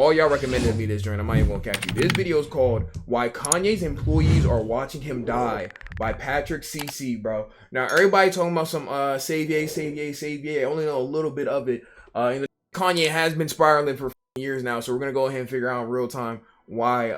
all y'all recommended me this joint. I'm not even gonna catch you. This video is called "Why Kanye's Employees Are Watching Him Die" by Patrick CC, bro. Now everybody talking about some save Ye, save Ye, save Ye. I only know a little bit of it. Kanye has been spiraling for years now, so we're gonna go ahead and figure out in real time why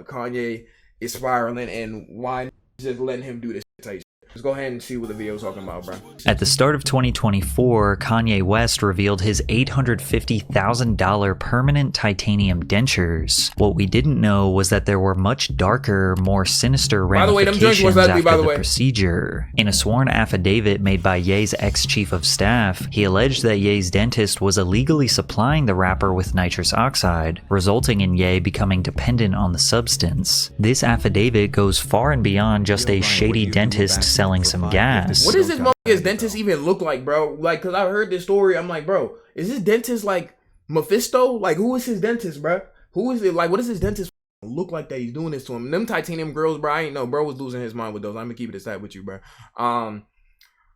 Kanye is spiraling and why just letting him do this type. Let's go ahead and see what the video is talking about, bro. At the start of 2024, Kanye West revealed his $850,000 permanent titanium dentures. What we didn't know was that there were much darker, more sinister ramifications after the procedure. In a sworn affidavit made by Ye's ex-chief of staff, he alleged that Ye's dentist was illegally supplying the rapper with nitrous oxide, resulting in Ye becoming dependent on the substance. This affidavit goes far and beyond just a shady dentist selling some gas. What does this motherfucker's dentist even look like, bro? Like, cause I heard this story, I'm like, bro, is this dentist like Mephisto? Like, who is his dentist, bro? Who is it? Like, what does his dentist look like that he's doing this to him? Them titanium girls, bro, I ain't know. Bro was losing his mind with those. I'm gonna keep it aside with you, bro.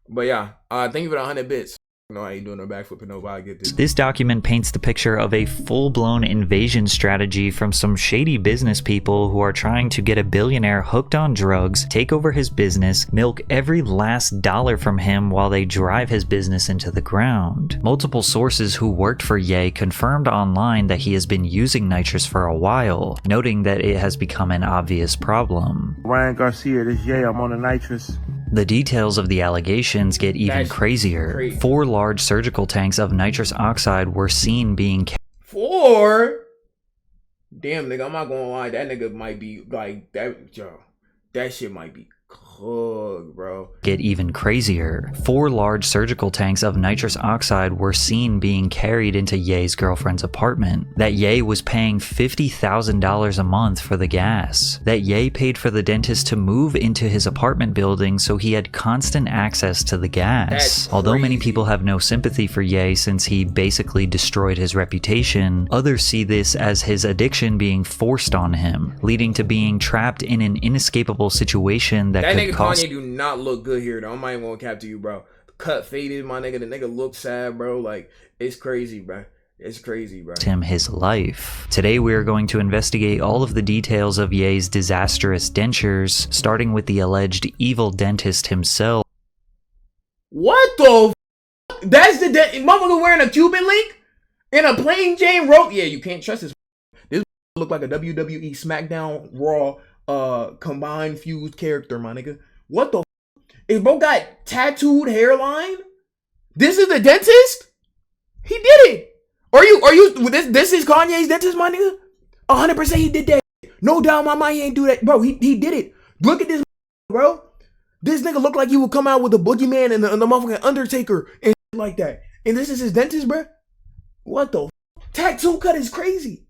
But yeah, thank you for the 100 bits. No, I ain't doing no backflip and nobody get this. This document paints the picture of a full-blown invasion strategy from some shady business people who are trying to get a billionaire hooked on drugs, take over his business, milk every last dollar from him while they drive his business into the ground. Multiple sources who worked for Ye confirmed online that he has been using nitrous for a while, noting that it has become an obvious problem. Ryan Garcia, this Ye, I'm on the nitrous. The details of the allegations get even crazier. 4 large surgical tanks of nitrous oxide were seen being 4? Damn, nigga, I'm not gonna lie. That nigga might be like that. Yo, that shit might be cooked, bro. Get even crazier. 4 large surgical tanks of nitrous oxide were seen being carried into Ye's girlfriend's apartment. That Ye was paying $50,000 a month for the gas. That Ye paid for the dentist to move into his apartment building so he had constant access to the gas. Although many people have no sympathy for Ye since he basically destroyed his reputation, others see this as his addiction being forced on him, leading to being trapped in an inescapable situation that could Kanye do not look good here though. I'm not even gonna cap to you, bro. Cut faded, my nigga. The nigga look sad, bro. Like, it's crazy, bro. It's crazy, bro. Him his life. Today we are going to investigate all of the details of Ye's disastrous dentures, starting with the alleged evil dentist himself. What the f? That's the motherfucker wearing a Cuban link and a plain Jane rope. Yeah, you can't trust this. This look like a WWE SmackDown Raw combined fused character, my nigga. What the f? Is bro got tattooed hairline? This is the dentist? He did it. Are you this is Kanye's dentist, my nigga? 100% he did that. No doubt my mind, he ain't do that. Bro, he did it. Look at this, bro. This nigga look like he would come out with the boogeyman and the motherfucking Undertaker and shit like that. And this is his dentist, bro? What the f? Tattoo cut is crazy.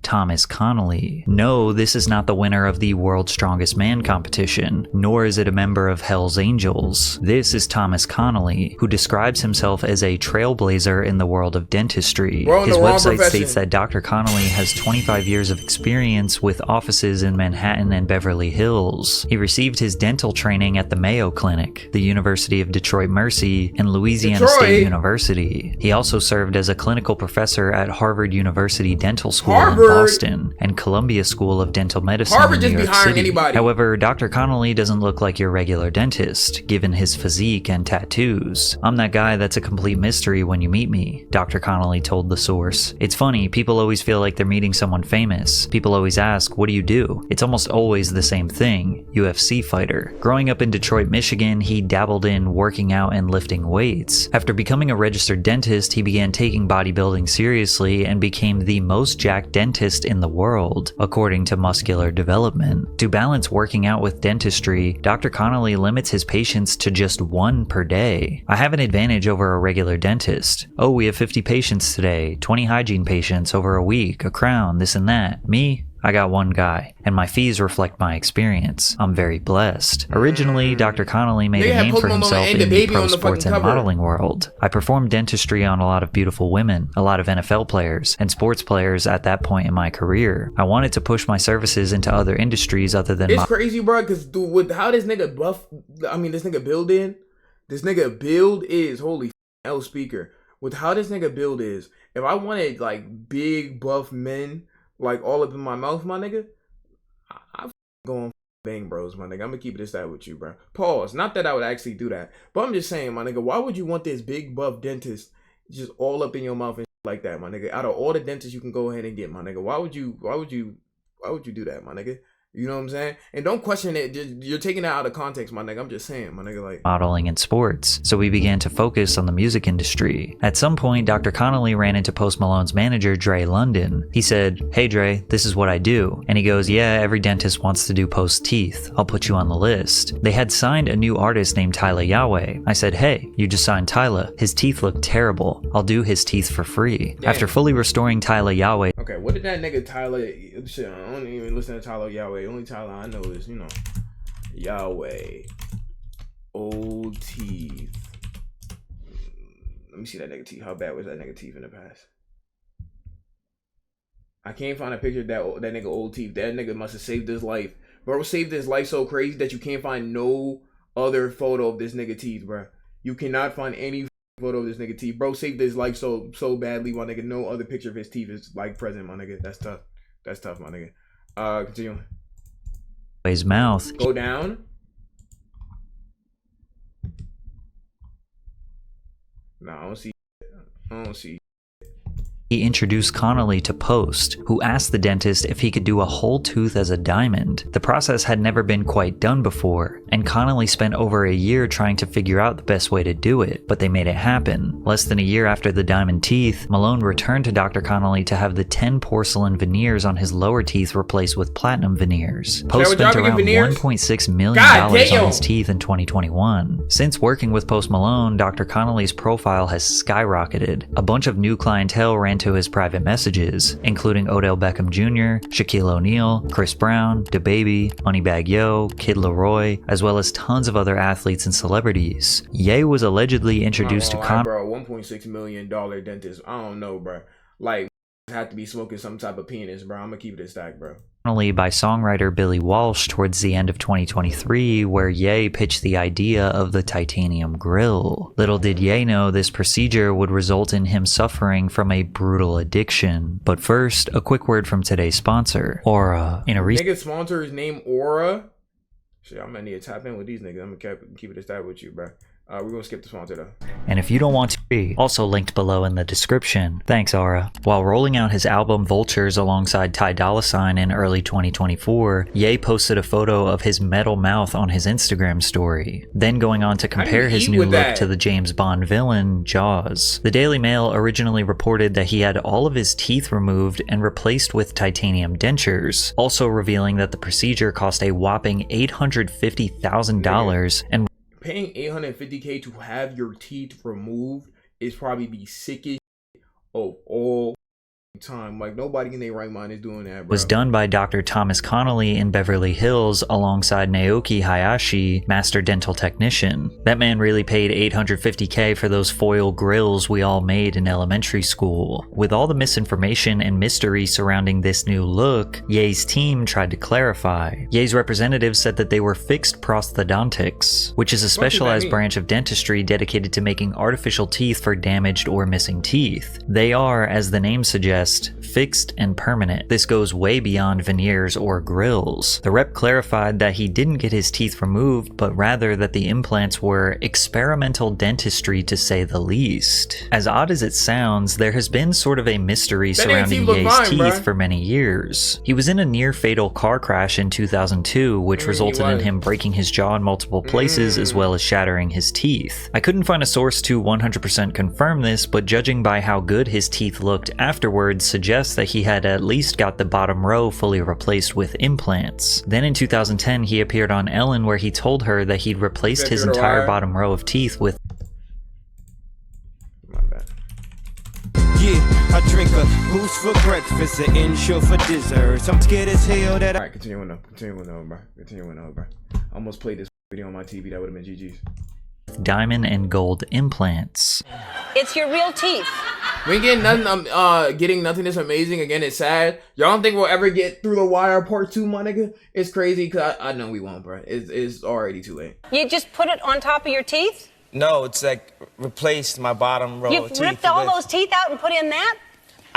Thomas Connelly. No, this is not the winner of the World's Strongest Man competition, nor is it a member of Hell's Angels. This is Thomas Connelly, who describes himself as a trailblazer in the world of dentistry. His website states that Dr. Connelly has 25 years of experience with offices in Manhattan and Beverly Hills. He received his dental training at the Mayo Clinic, the University of Detroit Mercy, and Louisiana State University. He also served as a clinical professor at Harvard University Dental School in Boston and Columbia School of Dental Medicine in New York City. However, Dr. Connelly doesn't look like your regular dentist, given his physique and tattoos. I'm that guy that's a complete mystery when you meet me, Dr. Connelly told the source. It's funny, people always feel like they're meeting someone famous. People always ask, what do you do? It's almost always the same thing, UFC fighter. Growing up in Detroit, Michigan, he dabbled in working out and lifting weights. After becoming a registered dentist, he began taking bodybuilding seriously and became the most jacked dentist in the world, according to Muscular Development. To balance working out with dentistry, Dr. Connelly limits his patients to just 1 per day. I have an advantage over a regular dentist. Oh, we have 50 patients today, 20 hygiene patients over a week, a crown, this and that. Me? I got 1 guy, and my fees reflect my experience. I'm very blessed. Originally, Dr. Connelly made a name for himself in the pro sports and modeling world. I performed dentistry on a lot of beautiful women, a lot of NFL players, and sports players at that point in my career. I wanted to push my services into other industries other than It's crazy, bro, because with how this nigga this nigga build is, holy L speaker. With how this nigga build is, if I wanted like big buff men like all up in my mouth, my nigga, I go on Bang Bros, my nigga. I'm gonna keep it this that with you, bro. Pause. Not that I would actually do that, but I'm just saying, my nigga, why would you want this big buff dentist just all up in your mouth and shit like that, my nigga? Out of all the dentists you can go ahead and get, my nigga, why would you do that, my nigga? You know what I'm saying? And don't question it. You're taking that out of context, my nigga. I'm just saying, my nigga, like modeling and sports, so we began to focus on the music industry. At some point, Dr. Connelly ran into Post Malone's manager, Dre London. He said, "Hey Dre, this is what I do." And he goes, "Yeah, every dentist wants to do Post's teeth. I'll put you on the list." They had signed a new artist named Tyler Yahweh. I said, "Hey, you just signed Tyler. His teeth look terrible. I'll do his teeth for free." Damn. After fully restoring Tyler Yahweh, okay, what did that nigga Tyler? Shit, I don't even listen to Tyler Yahweh. The only Tyler I know is, Yahweh. Old teeth. Let me see that nigga teeth. How bad was that nigga teeth in the past? I can't find a picture of that nigga old teeth. That nigga must have saved his life. Bro saved his life so crazy that you can't find no other photo of this nigga teeth, bro. You cannot find any photo of this nigga teeth. Bro saved his life so badly, my nigga. No other picture of his teeth is like present, my nigga. That's tough. That's tough, my nigga. Continue. his mouth, Go down. No, I don't see. he introduced Connelly to Post, who asked the dentist if he could do a whole tooth as a diamond. The process had never been quite done before, and Connelly spent over a year trying to figure out the best way to do it, but they made it happen. Less than a year after the diamond teeth, Malone returned to Dr. Connelly to have the 10 porcelain veneers on his lower teeth replaced with platinum veneers. Post spent around $1.6 million on his teeth in 2021. Since working with Post Malone, Dr. Connelly's profile has skyrocketed. A bunch of new clientele ran to his private messages, including Odell Beckham Jr., Shaquille O'Neal, Chris Brown, DaBaby, Moneybagg Yo, Kid Laroi, as well as tons of other athletes and celebrities. Ye was allegedly introduced to Connelly. Bro, $1.6 million dentist. I don't know, bro. Like, have to be smoking some type of penis, bro. I'm gonna keep it a stack, bro. By songwriter Billy Walsh towards the end of 2023, where Ye pitched the idea of the titanium grill. Little did Ye know this procedure would result in him suffering from a brutal addiction. But first, a quick word from today's sponsor, Aura. In a recent nigga sponsor is named Aura. Shit, I'm gonna need to tap in with these niggas. I'm gonna keep it a stack with you, bro. We're gonna skip the sponsor though. And if you don't want to be, also linked below in the description. Thanks, Aura. While rolling out his album Vultures alongside Ty Dolla $ign in early 2024, Ye posted a photo of his metal mouth on his Instagram story. Then going on to compare his new look to the James Bond villain, Jaws. The Daily Mail originally reported that he had all of his teeth removed and replaced with titanium dentures, also revealing that the procedure cost a whopping $850,000 and paying $850K to have your teeth removed is probably the sickest of all time. Like, nobody in their right mind is doing that, bro. Was done by Dr. Thomas Connelly in Beverly Hills alongside Naoki Hayashi, master dental technician. That man really paid $850K for those foil grills we all made in elementary school. With all the misinformation and mystery surrounding this new look, Ye's team tried to clarify. Ye's representatives said that they were fixed prosthodontics, which is a specialized branch of dentistry dedicated to making artificial teeth for damaged or missing teeth. They are, as the name suggests, fixed and permanent. This goes way beyond veneers or grills. The rep clarified that he didn't get his teeth removed, but rather that the implants were experimental dentistry, to say the least. As odd as it sounds, there has been sort of a mystery surrounding Ye's teeth for many years. He was in a near-fatal car crash in 2002, which resulted in him breaking his jaw in multiple places as well as shattering his teeth. I couldn't find a source to 100% confirm this, but judging by how good his teeth looked afterwards suggests that he had at least got the bottom row fully replaced with implants. Then in 2010, he appeared on Ellen where he told her that he'd replaced his entire bottom row of teeth with I drink a boost for breakfast, an insure for dessert. I'm scared as hell that Alright, continuing on, bro. I almost played this video on my TV, that would have been GG's. diamond and gold implants. It's your real teeth. We ain't getting nothing. Getting nothing is amazing. Again, it's sad. Y'all don't think we'll ever get through the wire part 2, my nigga? It's crazy, cause I know we won't, bro. It's already too late. You just put it on top of your teeth? No, it's like replaced my bottom row of teeth. You ripped all those teeth out and put in that?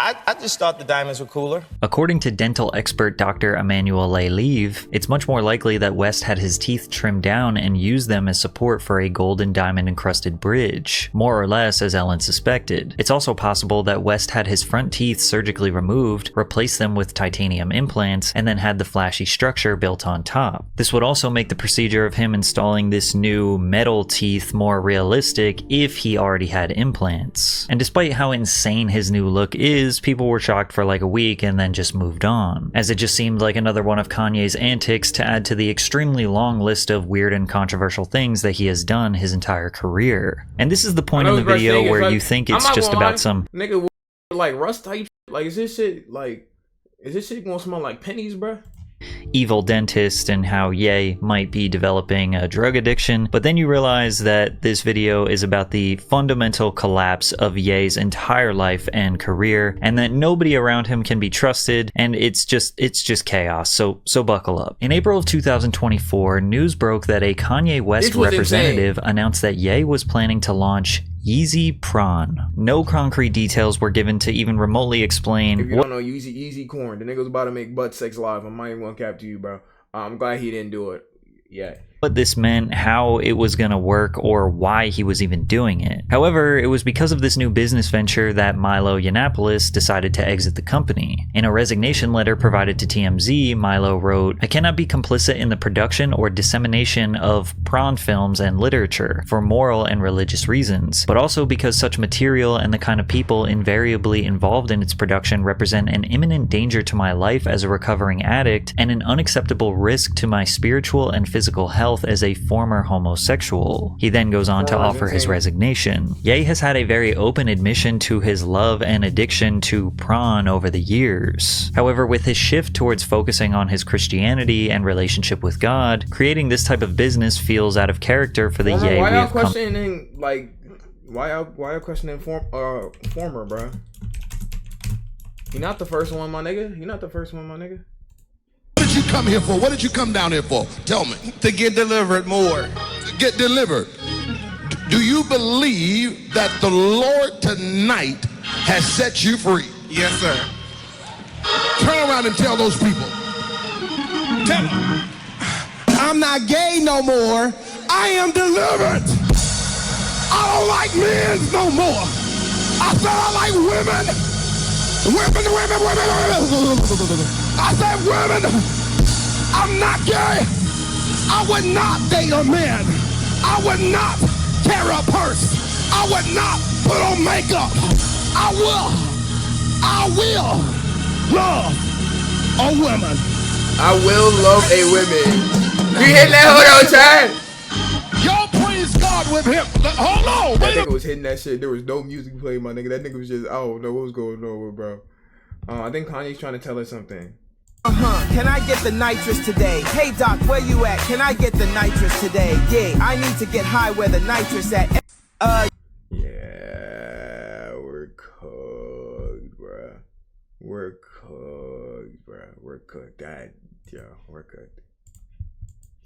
I just thought the diamonds were cooler. According to dental expert Dr. Emmanuel Lelive, it's much more likely that West had his teeth trimmed down and used them as support for a gold and diamond encrusted bridge, more or less as Ellen suspected. It's also possible that West had his front teeth surgically removed, replaced them with titanium implants, and then had the flashy structure built on top. This would also make the procedure of him installing this new metal teeth more realistic if he already had implants. And despite how insane his new look is, people were shocked for like a week and then just moved on, as it just seemed like another one of Kanye's antics to add to the extremely long list of weird and controversial things that he has done his entire career. And this is the point in the video where you think it's just about some nigga like rust type. Like, is this shit gonna smell like pennies, bruh? evil dentist and how Ye might be developing a drug addiction, but then you realize that this video is about the fundamental collapse of Ye's entire life and career, and that nobody around him can be trusted, and it's just chaos, so buckle up. In April of 2024, news broke that a Kanye West representative announced that Ye was planning to launch Yeezy Prawn. No concrete details were given to even remotely explain. If you don't know Yeezy Corn, the nigga was about to make butt sex live. I'm not even gonna cap to you, bro. I'm glad he didn't do it yet. What this meant, how it was gonna work, or why he was even doing it. However, it was because of this new business venture that Milo Yiannopoulos decided to exit the company. In a resignation letter provided to TMZ, Milo wrote, "I cannot be complicit in the production or dissemination of prawn films and literature for moral and religious reasons, but also because such material and the kind of people invariably involved in its production represent an imminent danger to my life as a recovering addict and an unacceptable risk to my spiritual and physical health as a former homosexual." He then goes on to offer his resignation. Ye has had a very open admission to his love and addiction to prawn over the years. However, with his shift towards focusing on his Christianity and relationship with God, creating this type of business feels out of character for the Ye we have Why y'all questioning former, bro? You're not the first one, my nigga. You're not the first one, my nigga. What did you come here for? What did you come down here for? Tell me. To get delivered more. To get delivered. Do you believe that the Lord tonight has set you free? Yes, sir. Turn around and tell those people. Tell them. I'm not gay no more. I am delivered. I don't like men no more. I said I like women. Women. I said women. I'm not gay. I would not date a man. I would not carry a purse. I would not put on makeup. I will love a woman. I will love a woman. You hit that? Hold on, Chad. Y'all praise God with him. Hold on. That nigga was hitting that shit. There was no music playing, my nigga. That nigga was just, I don't know what was going on with, bro. I think Kanye's trying to tell us something. Can I get the nitrous today? Hey doc, where you at? Can I get the nitrous today? Yeah, I need to get high where the nitrous at. Yeah, we're cooked, bruh. We're cooked, bruh. We're cooked. God, yeah, we're cooked.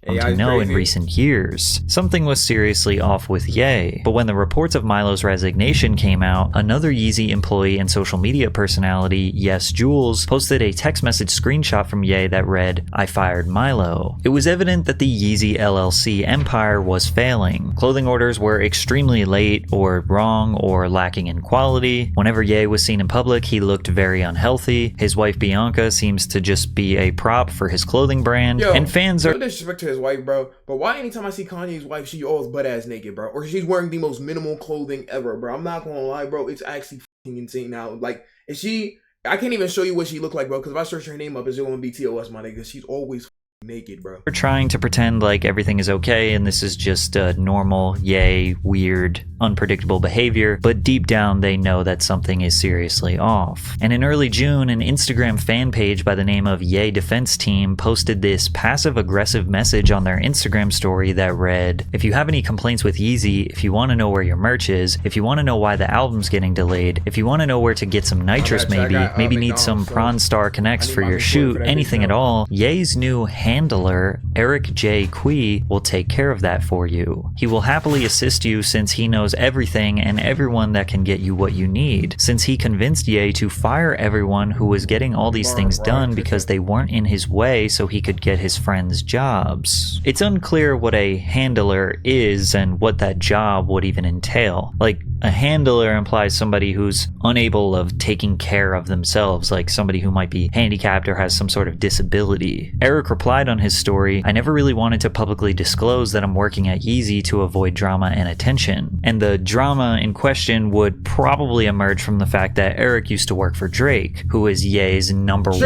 To know in recent years. Something was seriously off with Ye, but when the reports of Milo's resignation came out, another Yeezy employee and social media personality, Yes Jules, posted a text message screenshot from Ye that read, "I fired Milo." It was evident that the Yeezy LLC empire was failing. Clothing orders were extremely late, or wrong, or lacking in quality. Whenever Ye was seen in public, he looked very unhealthy. His wife Bianca seems to just be a prop for his clothing brand, and fans are... No disrespect to his wife, bro, but why anytime I see Kanye's wife, she always butt ass naked, bro, or she's wearing the most minimal clothing ever, bro? I'm not gonna lie, bro, it's actually fucking insane now. Like, is she? I can't even show you what she looked like, bro, because if I search her name up, it's gonna be TOS, my nigga. She's always naked, bro. We're trying to pretend like everything is okay and this is just normal, Ye, weird, unpredictable behavior, but deep down they know that something is seriously off. And in early June, an Instagram fan page by the name of Ye Defense Team posted this passive-aggressive message on their Instagram story that read, "If you have any complaints with Yeezy, if you want to know where your merch is, if you want to know why the album's getting delayed, if you want to know where to get some nitrous maybe need some Prawn Star Connects for your shoot, anything at all, Ye's new handler, Eric J. Quee, will take care of that for you. He will happily assist you since he knows everything and everyone that can get you what you need, since he convinced Ye to fire everyone who was getting all these things done because they weren't in his way so he could get his friends jobs. It's unclear what a handler is and what that job would even entail. Like, a handler implies somebody who's unable of taking care of themselves, like somebody who might be handicapped or has some sort of disability. Eric replied on his story, "I never really wanted to publicly disclose that I'm working at Yeezy to avoid drama and attention." And the drama in question would probably emerge from the fact that Eric used to work for Drake, who is Ye's number one.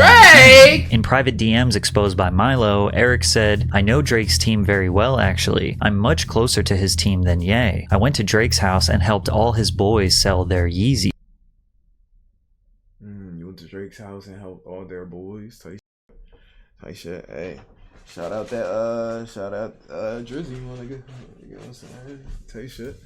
In private DMs exposed by Milo, Eric said, "I know Drake's team very well actually. I'm much closer to his team than Ye. I went to Drake's house and helped all his boys sell their Yeezy." You went to Drake's house and helped all their boys. Tight shit. Hey, shout out Drizzy, my nigga. You know what I'm saying? Tight shit.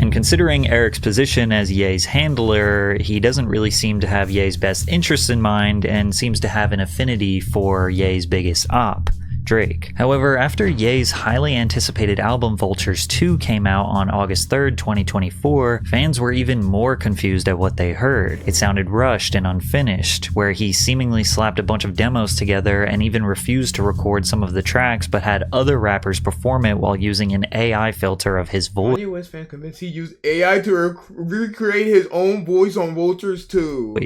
And considering Eric's position as Ye's handler, he doesn't really seem to have Ye's best interests in mind and seems to have an affinity for Ye's biggest op, Drake. However, after Ye's highly anticipated album Vultures 2 came out on August 3rd, 2024, fans were even more confused at what they heard. It sounded rushed and unfinished, where he seemingly slapped a bunch of demos together and even refused to record some of the tracks but had other rappers perform it while using an AI filter of his voice. Kanye West fan convinced he used AI to recreate his own voice on Vultures 2.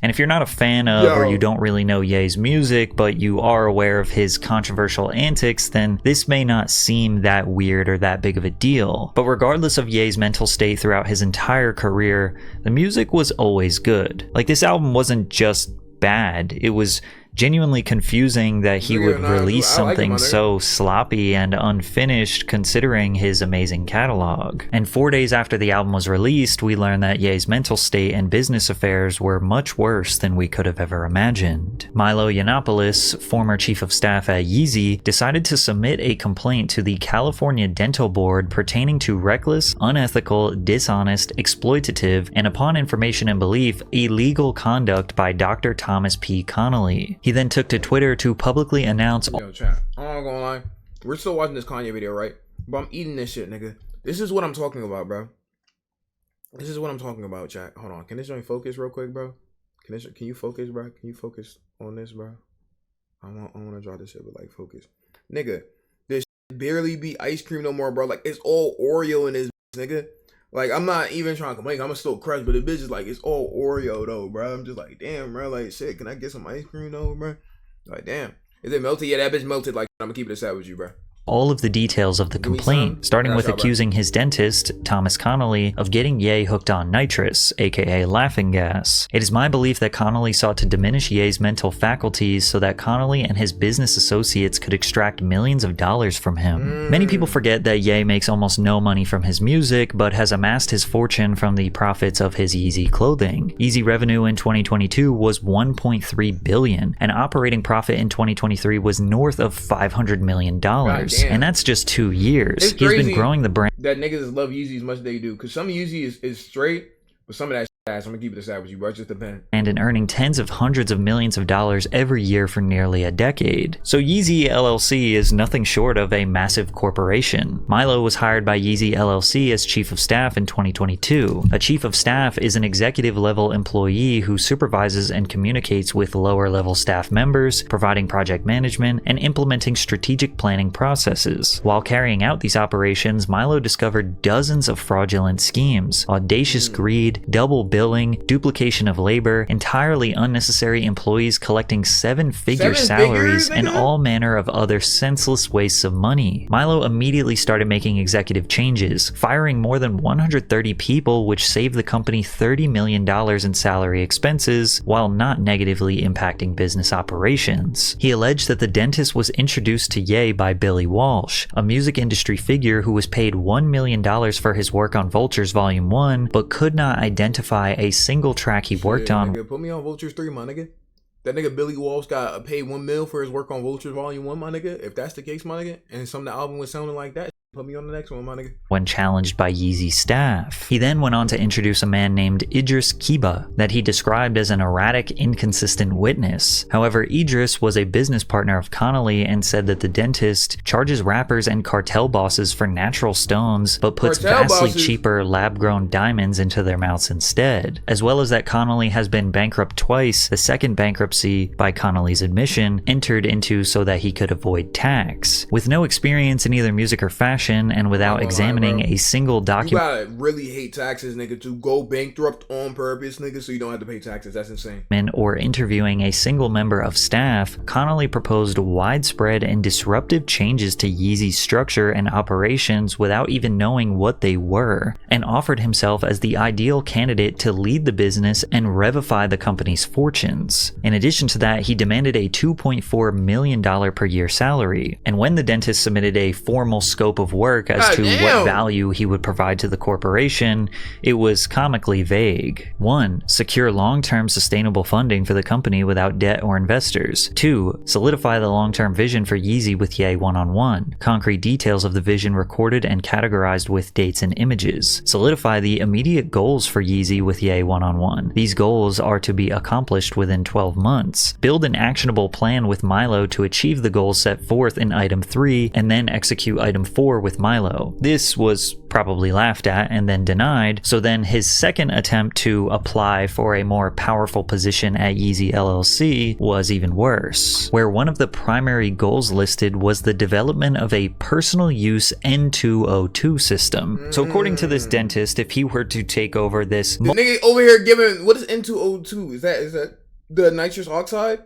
And if you're not a fan of or you don't really know Ye's music, but you are aware of his controversial antics, then this may not seem that weird or that big of a deal. But regardless of Ye's mental state throughout his entire career, the music was always good. Like, this album wasn't just bad, it was genuinely confusing that he would release something so sloppy and unfinished considering his amazing catalog. And 4 days after the album was released, we learned that Ye's mental state and business affairs were much worse than we could have ever imagined. Milo Yiannopoulos, former chief of staff at Yeezy, decided to submit a complaint to the California Dental Board pertaining to reckless, unethical, dishonest, exploitative, and upon information and belief, illegal conduct by Dr. Thomas P. Connelly. He then took to Twitter to publicly announce— Yo, chat, I'm not gonna lie, we're still watching this Kanye video, right? But I'm eating this shit, nigga. This is what I'm talking about, bro. This is what I'm talking about, chat. Hold on, can this joint focus real quick, bro? Can you focus, bro? Can you focus on this, bro? I want to draw this shit, but like, focus. Nigga, this barely be ice cream no more, bro. Like, it's all Oreo in this, nigga. Like, I'm not even trying to complain. I'm still crushed, but the bitch is like, it's all Oreo though, bro. I'm just like, damn, bro. Like, shit, can I get some ice cream though, bro? Like, damn. Is it melted? Yeah, that bitch melted. Like, I'm gonna keep it aside with you, bro. All of the details of the complaint, starting with accusing his dentist, Thomas Connelly, of getting Ye hooked on nitrous, aka laughing gas. It is my belief that Connelly sought to diminish Ye's mental faculties so that Connelly and his business associates could extract millions of dollars from him. Many people forget that Ye makes almost no money from his music, but has amassed his fortune from the profits of his Yeezy clothing. Yeezy revenue in 2022 was $1.3 billion, and operating profit in 2023 was north of $500 million. And that's just 2 years. He's been growing the brand. That niggas love Yeezy as much as they do. Because some Yeezy is straight, but some of that ass, I'm gonna keep it aside with you, bro. It just depends. And earning tens of hundreds of millions of dollars every year for nearly a decade. So Yeezy LLC is nothing short of a massive corporation. Milo was hired by Yeezy LLC as chief of staff in 2022. A chief of staff is an executive level employee who supervises and communicates with lower level staff members, providing project management and implementing strategic planning processes. While carrying out these operations, Milo discovered dozens of fraudulent schemes, audacious greed, double billing, duplication of labor, entirely unnecessary employees collecting seven-figure salaries, and all manner of other senseless wastes of money. Milo immediately started making executive changes, firing more than 130 people, which saved the company $30 million in salary expenses, while not negatively impacting business operations. He alleged that the dentist was introduced to Ye by Billy Walsh, a music industry figure who was paid $1 million for his work on Vultures Volume 1, but could not identify a single track he worked on. Nigga, put me on Vultures 3, my nigga. That nigga Billy Walsh got paid $1 million for his work on Vultures Volume 1, my nigga. If that's the case, my nigga, and some of the album was sounding like that, Put me on the next one, my nigga. When challenged by Yeezy staff. He then went on to introduce a man named Idris Kiba that he described as an erratic, inconsistent witness. However, Idris was a business partner of Connelly and said that the dentist charges rappers and cartel bosses for natural stones but puts vastly cheaper lab-grown diamonds into their mouths instead, as well as that Connelly has been bankrupt twice, the second bankruptcy, by Connelly's admission, entered into so that he could avoid tax. With no experience in either music or fashion, and without examining a single document. You gotta really hate taxes, nigga, to go bankrupt on purpose, nigga, so you don't have to pay taxes. That's insane. Or interviewing a single member of staff, Connelly proposed widespread and disruptive changes to Yeezy's structure and operations without even knowing what they were, and offered himself as the ideal candidate to lead the business and revivify the company's fortunes. In addition to that, he demanded a $2.4 million per year salary, and when the dentist submitted a formal scope of work as to what value he would provide to the corporation, it was comically vague. 1. Secure long-term sustainable funding for the company without debt or investors. 2. Solidify the long-term vision for Yeezy with Ye one-on-one. Concrete details of the vision recorded and categorized with dates and images. Solidify the immediate goals for Yeezy with Ye one-on-one. These goals are to be accomplished within 12 months. Build an actionable plan with Milo to achieve the goals set forth in item 3 and then execute item 4 with Milo. This was probably laughed at and then denied, so then his second attempt to apply for a more powerful position at Yeezy LLC was even worse, where one of the primary goals listed was the development of a personal use N2O2 system. So according to this dentist, if he were to take over this... The nigga over here giving... What is N2O2? Is that the nitrous oxide?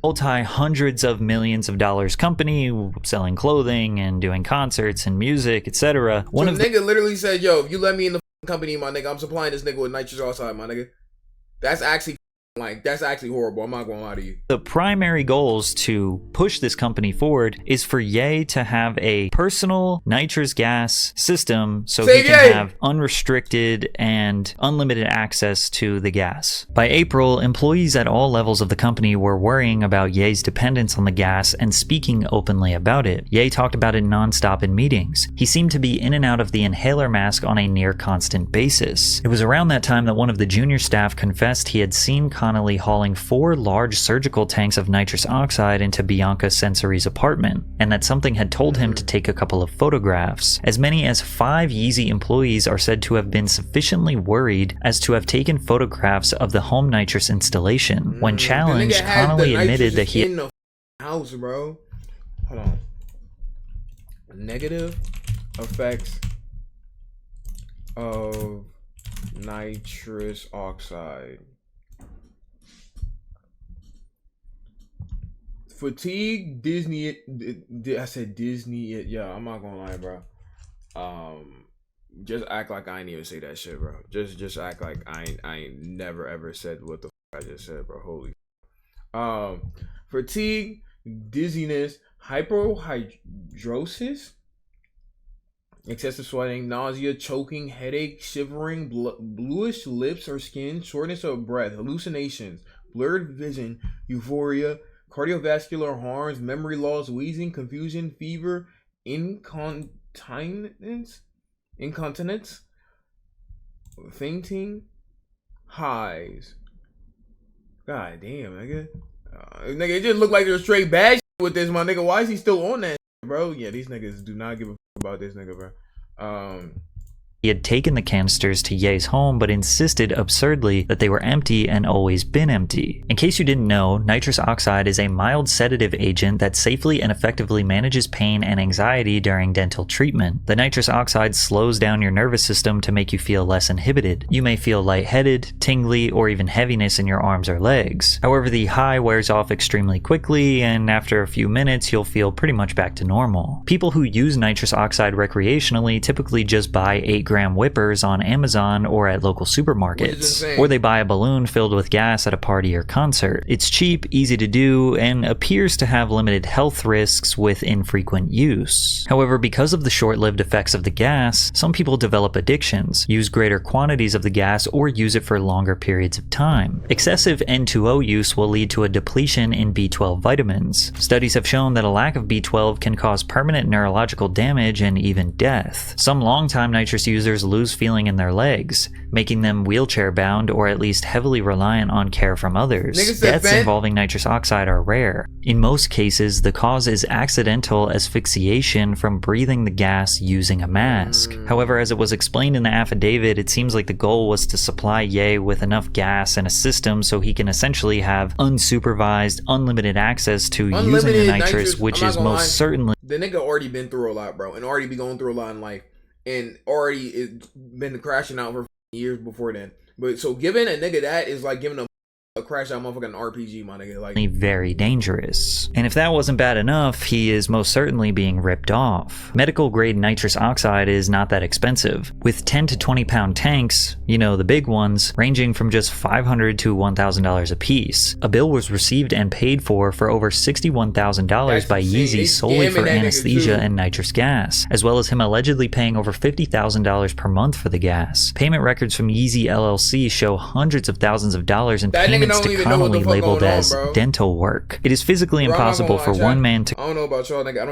Multi-hundreds of millions of dollars company selling clothing and doing concerts and music, etc. So the nigga literally said, yo, if you let me in the company, my nigga, I'm supplying this nigga with nitrous oxide, my nigga. That's actually horrible. I'm not gonna lie to you. The primary goals to push this company forward is for Ye to have a personal nitrous gas system so he can have unrestricted and unlimited access to the gas. By April, employees at all levels of the company were worrying about Ye's dependence on the gas and speaking openly about it. Ye talked about it nonstop in meetings. He seemed to be in and out of the inhaler mask on a near constant basis. It was around that time that one of the junior staff confessed he had seen Connelly hauling 4 large surgical tanks of nitrous oxide into Bianca Sensory's apartment, and that something had told him to take a couple of photographs. As many as 5 Yeezy employees are said to have been sufficiently worried as to have taken photographs of the home nitrous installation. When challenged, Connelly admitted that he in the house, bro. Hold on. Negative effects of nitrous oxide. Fatigue, Disney. I said Disney. Yeah, I'm not gonna lie, bro. Just act like I ain't even say that shit, bro. Just act like I ain't never ever said what the fuck I just said, bro. Holy. Fatigue, dizziness, hyperhidrosis, excessive sweating, nausea, choking, headache, shivering, bluish lips or skin, shortness of breath, hallucinations, blurred vision, euphoria, cardiovascular harms, memory loss, wheezing, confusion, fever, incontinence, fainting, highs. God damn, nigga. Nigga, it just looked like there's straight bad shit with this, my nigga. Why is he still on that shit, bro? Yeah, these niggas do not give a fuck about this nigga, bro. He had taken the canisters to Ye's home but insisted absurdly that they were empty and always been empty. In case you didn't know, nitrous oxide is a mild sedative agent that safely and effectively manages pain and anxiety during dental treatment. The nitrous oxide slows down your nervous system to make you feel less inhibited. You may feel lightheaded, tingly, or even heaviness in your arms or legs. However, the high wears off extremely quickly, and after a few minutes you'll feel pretty much back to normal. People who use nitrous oxide recreationally typically just buy 8 gram whippers on Amazon or at local supermarkets. Or they buy a balloon filled with gas at a party or concert. It's cheap, easy to do, and appears to have limited health risks with infrequent use. However, because of the short-lived effects of the gas, some people develop addictions, use greater quantities of the gas, or use it for longer periods of time. Excessive N2O use will lead to a depletion in B12 vitamins. Studies have shown that a lack of B12 can cause permanent neurological damage and even death. Some longtime nitrous users lose feeling in their legs, making them wheelchair-bound or at least heavily reliant on care from others. Deaths involving nitrous oxide are rare. In most cases, the cause is accidental asphyxiation from breathing the gas using a mask. However, as it was explained in the affidavit, it seems like the goal was to supply Ye with enough gas and a system so he can essentially have unsupervised, unlimited access to using the nitrous, which is most certainly... The nigga already been through a lot, bro, and already be going through a lot in life, and already been crashing out for years before then. But so giving a nigga that is like giving a crash out motherfucking RPG, my nigga. Like, very dangerous. And if that wasn't bad enough, he is most certainly being ripped off. Medical grade nitrous oxide is not that expensive, with 10 to 20 pound tanks, you know, the big ones, ranging from just $500 to $1,000 a piece. A bill was received and paid for over $61,000 by Yeezy solely for anesthesia and nitrous gas, as well as him allegedly paying over $50,000 per month for the gas. Payment records from Yeezy LLC show hundreds of thousands of dollars in payments to Connelly labeled as dental work. It is physically impossible for one man to... I don't know about y'all, nigga. I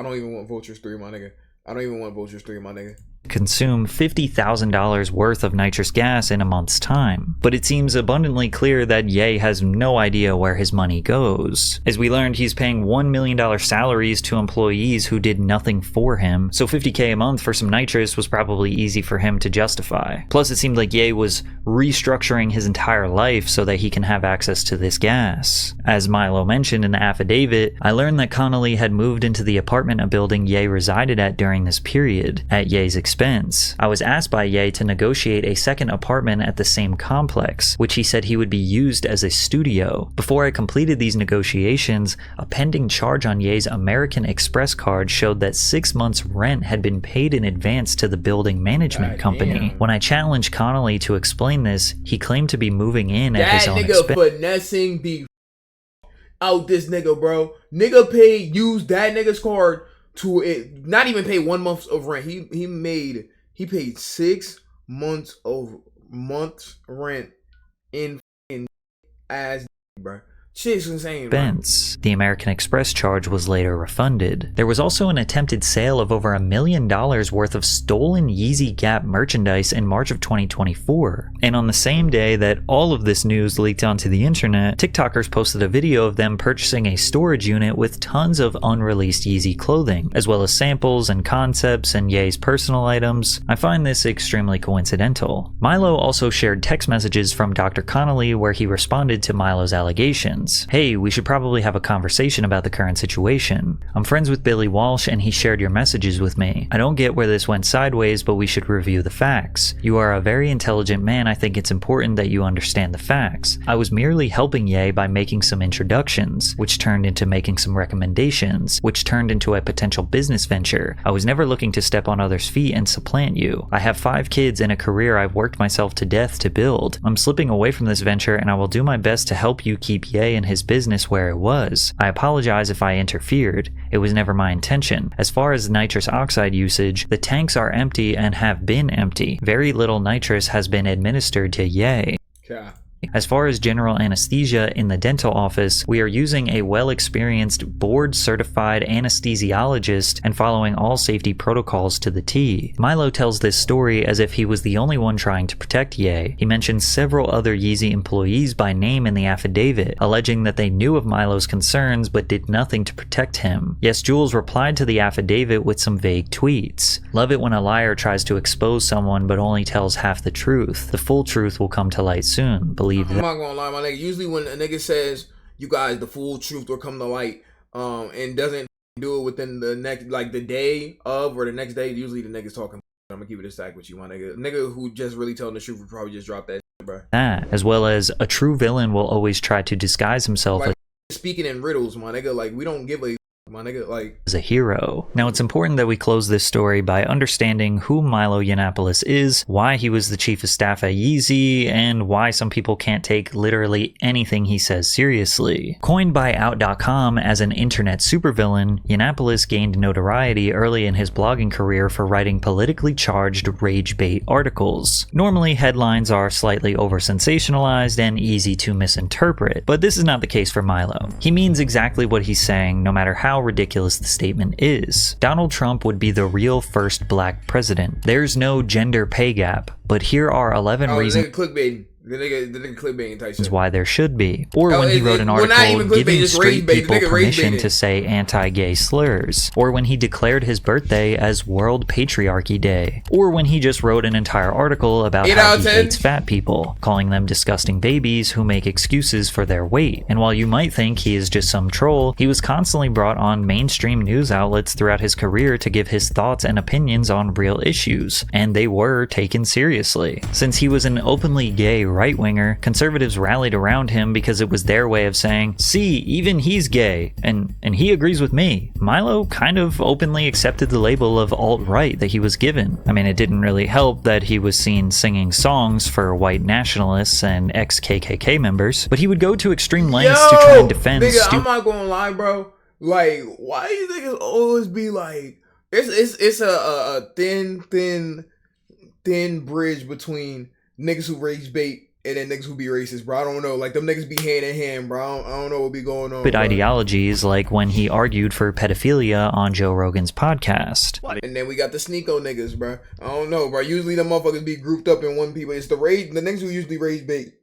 don't even want Vultures 3, my nigga. I don't even want Vultures 3, my nigga. Consume $50,000 worth of nitrous gas in a month's time. But it seems abundantly clear that Ye has no idea where his money goes. As we learned, he's paying $1 million salaries to employees who did nothing for him, so $50K a month for some nitrous was probably easy for him to justify. Plus, it seemed like Ye was restructuring his entire life so that he can have access to this gas. As Milo mentioned in the affidavit, I learned that Connelly had moved into the apartment building Ye resided at during this period, at Ye's expense. I was asked by Ye to negotiate a second apartment at the same complex, which he said he would be used as a studio. Before I completed these negotiations, a pending charge on Ye's American Express card showed that 6 months' rent had been paid in advance to the building management company. When I challenged Connelly to explain this, he claimed to be moving in at his own expense. That nigga finessing the out this nigga, bro. Nigga used that nigga's card to it, not even pay 1 month of rent. He paid 6 months of rent in as, bro. Shit's insane, expense. The American Express charge was later refunded. There was also an attempted sale of over $1 million worth of stolen Yeezy Gap merchandise in March of 2024. And on the same day that all of this news leaked onto the internet, TikTokers posted a video of them purchasing a storage unit with tons of unreleased Yeezy clothing, as well as samples and concepts and Ye's personal items. I find this extremely coincidental. Milo also shared text messages from Dr. Connelly where he responded to Milo's allegations. Hey, we should probably have a conversation about the current situation. I'm friends with Billy Walsh and he shared your messages with me. I don't get where this went sideways, but we should review the facts. You are a very intelligent man. I think it's important that you understand the facts. I was merely helping Ye by making some introductions, which turned into making some recommendations, which turned into a potential business venture. I was never looking to step on others' feet and supplant you. I have 5 kids and a career I've worked myself to death to build. I'm slipping away from this venture and I will do my best to help you keep Ye and his business where it was. I apologize if I interfered. It was never my intention. As far as nitrous oxide usage, the tanks are empty and have been empty. Very little nitrous has been administered to Ye. Yeah. As far as general anesthesia in the dental office, we are using a well-experienced, board-certified anesthesiologist and following all safety protocols to the T. Milo tells this story as if he was the only one trying to protect Ye. He mentions several other Yeezy employees by name in the affidavit, alleging that they knew of Milo's concerns but did nothing to protect him. Yes, Jules replied to the affidavit with some vague tweets. Love it when a liar tries to expose someone but only tells half the truth. The full truth will come to light soon. I'm not gonna lie, my nigga. Usually when a nigga says, you guys, the full truth will come to light, and doesn't do it within the next, like the day of or the next day, usually the nigga's talking. I'm gonna keep it a stack with you, my nigga. Nigga who just really telling the truth would probably just drop that shit, bro. As well as a true villain will always try to disguise himself like speaking in riddles, my nigga. Like, we don't give a my nigga, like, as a hero. Now, it's important that we close this story by understanding who Milo Yiannopoulos is, why he was the chief of staff at Yeezy, and why some people can't take literally anything he says seriously. Coined by Out.com as an internet supervillain, Yiannopoulos gained notoriety early in his blogging career for writing politically charged rage bait articles. Normally, headlines are slightly over-sensationalized and easy to misinterpret, but this is not the case for Milo. He means exactly what he's saying, no matter how ridiculous the statement is. Donald Trump would be the real first black president. There's no gender pay gap, but here are 11 reasons the nigga clickbaiting type shit. why there should be. Or when he wrote an article giving straight people permission to say anti-gay slurs. Or when he declared his birthday as World Patriarchy Day. Or when he just wrote an entire article about how he hates fat people, calling them disgusting babies who make excuses for their weight. And while you might think he is just some troll, he was constantly brought on mainstream news outlets throughout his career to give his thoughts and opinions on real issues, and they were taken seriously. Since he was an openly gay right-winger, conservatives rallied around him because it was their way of saying, see, even he's gay, and he agrees with me. Milo kind of openly accepted the label of alt-right that he was given. I mean, it didn't really help that he was seen singing songs for white nationalists and ex-KKK members, but he would go to extreme lengths to try and defend nigga, I'm not gonna lie, bro. Like, why do you niggas always be like, it's a thin bridge between niggas who rage bait and then niggas who be racist, bro. I don't know. Like, them niggas be hand in hand, bro. I don't know what be going on. But ideologies, like when he argued for pedophilia on Joe Rogan's podcast. And then we got the sneako niggas, bro. I don't know, bro. Usually the motherfuckers be grouped up in one people. It's the niggas who usually rage bait.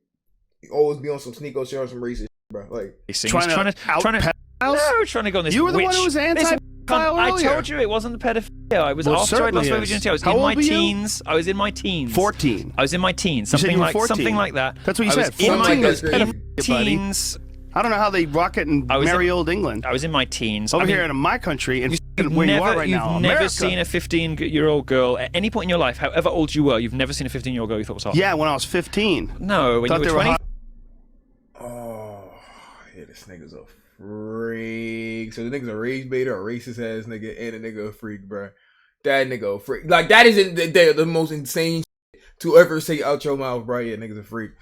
You always be on some sneako shit or some racist shit, bro. Like, trying to go on this. You were the one who was anti. I told you it wasn't the pedophilia. I was after I lost my virginity. I was in my teens. I was in my teens. 14. I was in my teens. Something like that. That's what you said. 14 was teens. I don't know how they rock it in merry old England. I was in my teens. Over here in my country, and where you are right now, You've never seen a 15-year-old girl at any point in your life, however old you were. You've never seen a 15-year-old girl you thought was hot. Yeah, when I was 15. No, when you were 20. Oh, yeah, this nigga's a freak. So the nigga's a rage baiter, a racist ass nigga, and a nigga a freak, bro. That nigga a freak. Like, that isn't the most insane shit to ever say out your mouth, bro. Yeah, nigga's a freak.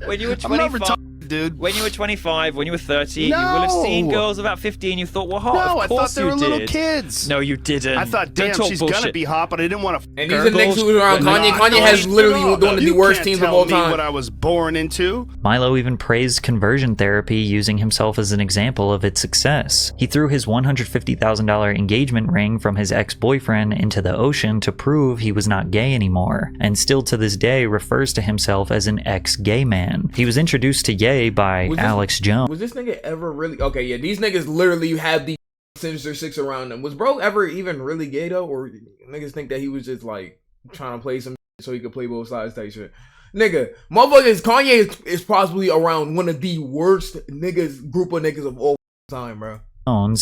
When you were 25, dude. When you were 25, when you were 30, you will have seen girls about 15 you thought were hot. No, of course I thought they were little did. kids. No, you didn't. I thought, damn, she's gonna be hot, but I didn't want to. And these are niggas who are around Kanye. Kanye has literally one of the worst teams of all time. What I was born into. Milo even praised conversion therapy, using himself as an example of its success. He threw his $150,000 engagement ring from his ex-boyfriend into the ocean to prove he was not gay anymore, and still to this day refers to himself as an ex-gay man. He was introduced to Ye by Alex Jones. Was this nigga ever really... Okay, yeah, these niggas literally have the Sinister Six around them. Was bro ever even really gay, though? Or niggas think that he was just, like, trying to play some so he could play both sides type shit? Nigga, motherfuckers, Kanye is possibly around one of the worst group of niggas of all time, bro.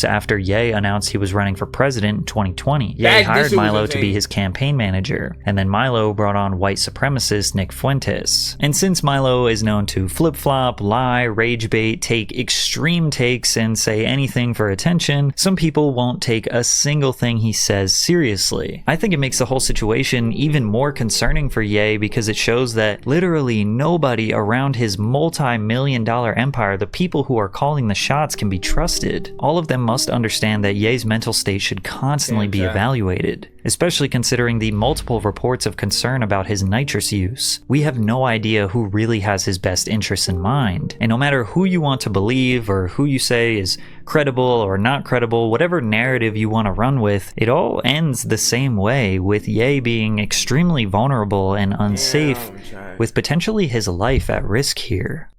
After Ye announced he was running for president in 2020. Ye hired Milo to be his campaign manager, and then Milo brought on white supremacist Nick Fuentes. And since Milo is known to flip-flop, lie, rage bait, take extreme takes, and say anything for attention, some people won't take a single thing he says seriously. I think it makes the whole situation even more concerning for Ye because it shows that literally nobody around his multi-million-dollar empire, the people who are calling the shots, can be trusted. All of them must understand that Ye's mental state should constantly be evaluated, especially considering the multiple reports of concern about his nitrous use. We have no idea who really has his best interests in mind, and no matter who you want to believe or who you say is credible or not credible, whatever narrative you want to run with, it all ends the same way, with Ye being extremely vulnerable and unsafe, with potentially his life at risk here.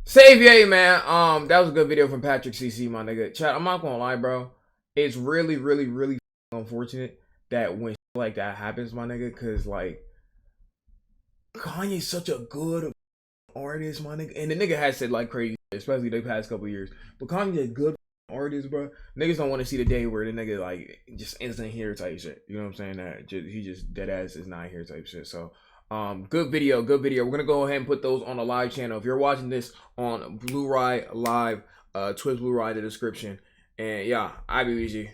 Save Ye, man. That was a good video from Patrick CC, my nigga. Chat, I'm not gonna lie, bro. It's really, really, really unfortunate that when shit like that happens, my nigga, cause like Kanye's such a good artist, my nigga. And the nigga has said like crazy, especially the past couple years. But Kanye's a good artist, bro. Niggas don't want to see the day where the nigga like just isn't here type shit. You know what I'm saying? That he just dead ass is not here type shit. So Good video. We're gonna go ahead and put those on the live channel. If you're watching this on Blue Ride Live, Twitch Blue Ride in the description. And yeah, I be Yeezy.